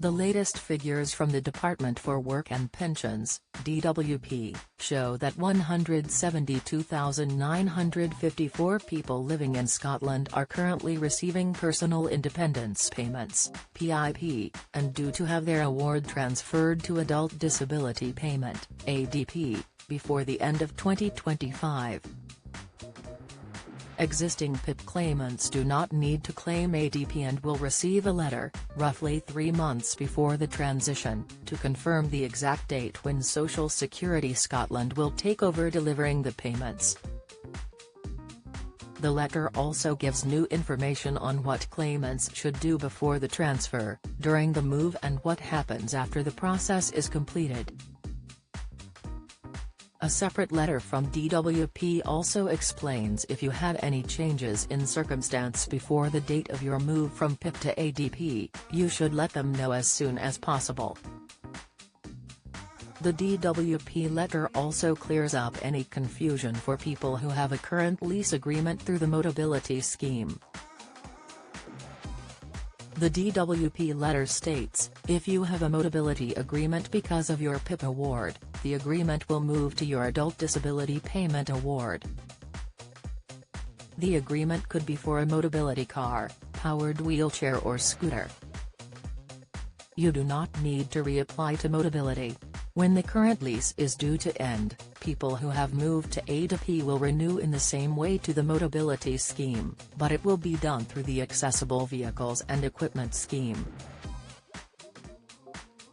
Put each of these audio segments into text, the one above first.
The latest figures from the Department for Work and Pensions, DWP, show that 172,954 people living in Scotland are currently receiving Personal Independence Payments (PIP), and due to have their award transferred to Adult Disability Payment (ADP), before the end of 2025. Existing PIP claimants do not need to claim ADP and will receive a letter, roughly 3 months before the transition, to confirm the exact date when Social Security Scotland will take over delivering the payments. The letter also gives new information on what claimants should do before the transfer, during the move, and what happens after the process is completed. A separate letter from DWP also explains if you had any changes in circumstance before the date of your move from PIP to ADP, you should let them know as soon as possible. The DWP letter also clears up any confusion for people who have a current lease agreement through the Motability Scheme. The DWP letter states, if you have a Motability agreement because of your PIP award, the agreement will move to your Adult Disability Payment Award. The agreement could be for a Motability car, powered wheelchair or scooter. You do not need to reapply to Motability. When the current lease is due to end, people who have moved to ADP will renew in the same way to the Motability Scheme, but it will be done through the Accessible Vehicles and Equipment Scheme.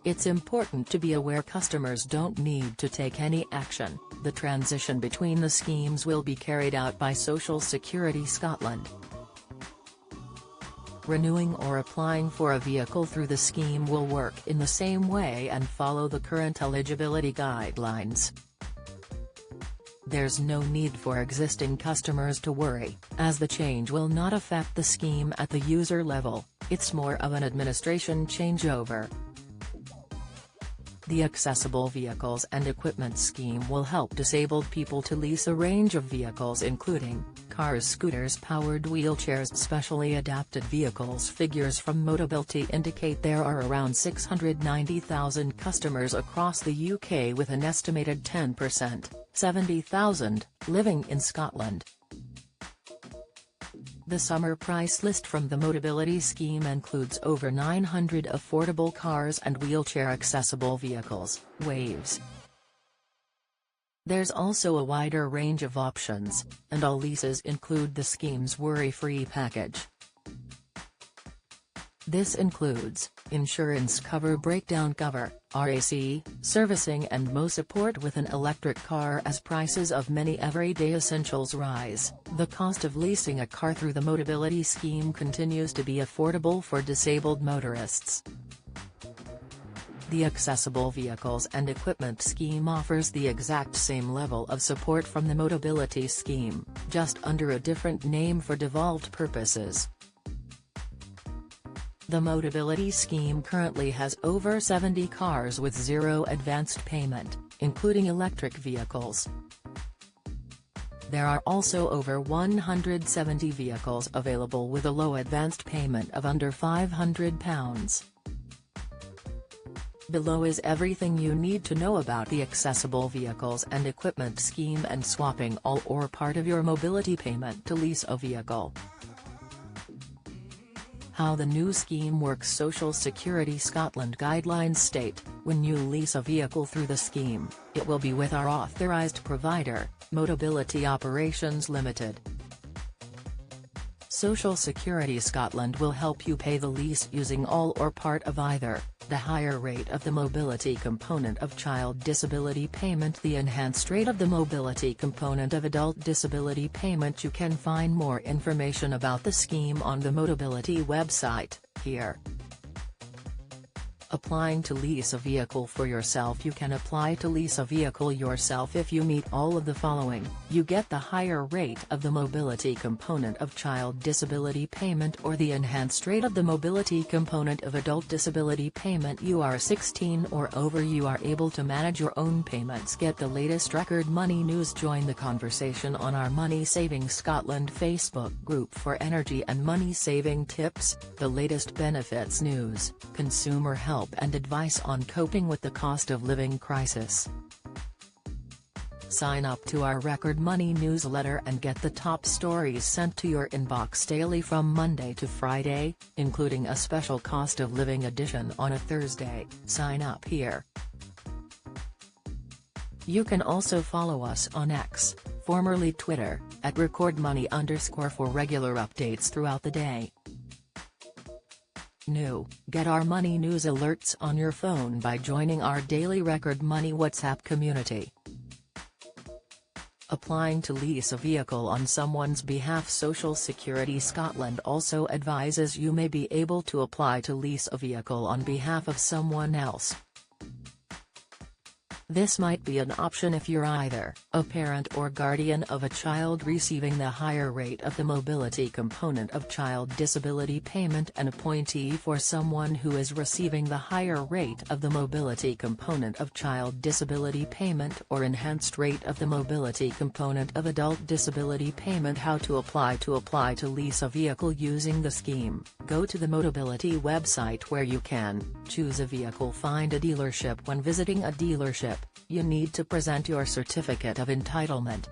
It's important to be aware customers don't need to take any action. The transition between the schemes will be carried out by Social Security Scotland. Renewing or applying for a vehicle through the scheme will work in the same way and follow the current eligibility guidelines. There's no need for existing customers to worry, as the change will not affect the scheme at the user level. It's more of an administration changeover. The Accessible Vehicles and Equipment Scheme will help disabled people to lease a range of vehicles including cars, scooters, powered wheelchairs, specially adapted vehicles. Figures from Motability indicate there are around 690,000 customers across the UK, with an estimated 10%, 70,000, living in Scotland. The summer price list from the Motability Scheme includes over 900 affordable cars and wheelchair accessible vehicles, waves. There's also a wider range of options, and all leases include the scheme's worry-free package. This includes insurance cover, breakdown cover, RAC, servicing and more support with an electric car. As prices of many everyday essentials rise, the cost of leasing a car through the Motability Scheme continues to be affordable for disabled motorists. The Accessible Vehicles and Equipment Scheme offers the exact same level of support from the Motability Scheme, just under a different name for devolved purposes. The Motability Scheme currently has over 70 cars with zero advanced payment, including electric vehicles. There are also over 170 vehicles available with a low advanced payment of under £500. Below is everything you need to know about the Accessible Vehicles and Equipment Scheme and swapping all or part of your mobility payment to lease a vehicle. How the new scheme works. Social Security Scotland guidelines state, when you lease a vehicle through the scheme, it will be with our authorised provider, Motability Operations Limited. Social Security Scotland will help you pay the lease using all or part of either the higher rate of the mobility component of child disability payment, the enhanced rate of the mobility component of adult disability payment. You can find more information about the scheme on the Motability website, here. Applying to lease a vehicle for yourself. You can apply to lease a vehicle yourself if you meet all of the following. You get the higher rate of the mobility component of child disability payment or the enhanced rate of the mobility component of adult disability payment. You are 16 or over. You are able to manage your own payments. Get the latest record money news. Join the conversation on our Money Saving Scotland Facebook group for energy and money saving tips, the latest benefits news, consumer health help and advice on coping with the cost of living crisis. Sign up to our Record Money newsletter and get the top stories sent to your inbox daily from Monday to Friday, including a special cost of living edition on a Thursday. Sign up here. You can also follow us on X, formerly Twitter, at @recordmoney_ for regular updates throughout the day. New: get our money news alerts on your phone by joining our daily Record Money WhatsApp community. Applying to lease a vehicle on someone's behalf. Social Security Scotland also advises you may be able to apply to lease a vehicle on behalf of someone else. This might be an option if you're either a parent or guardian of a child receiving the higher rate of the mobility component of child disability payment, an appointee for someone who is receiving the higher rate of the mobility component of child disability payment or enhanced rate of the mobility component of adult disability payment. How to apply to lease a vehicle using the scheme. Go to the Motability website where you can choose a vehicle. Find a dealership. When visiting a dealership, you need to present your certificate of entitlement.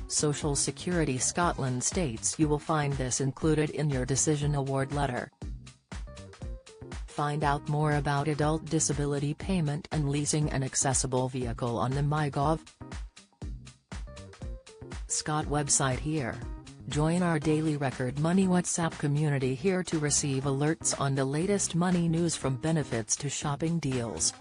Social Security Scotland states you will find this included in your decision award letter. Find out more about adult disability payment and leasing an accessible vehicle on the MyGov Scott website here. Join our daily Record Money WhatsApp community here to receive alerts on the latest money news, from benefits to shopping deals.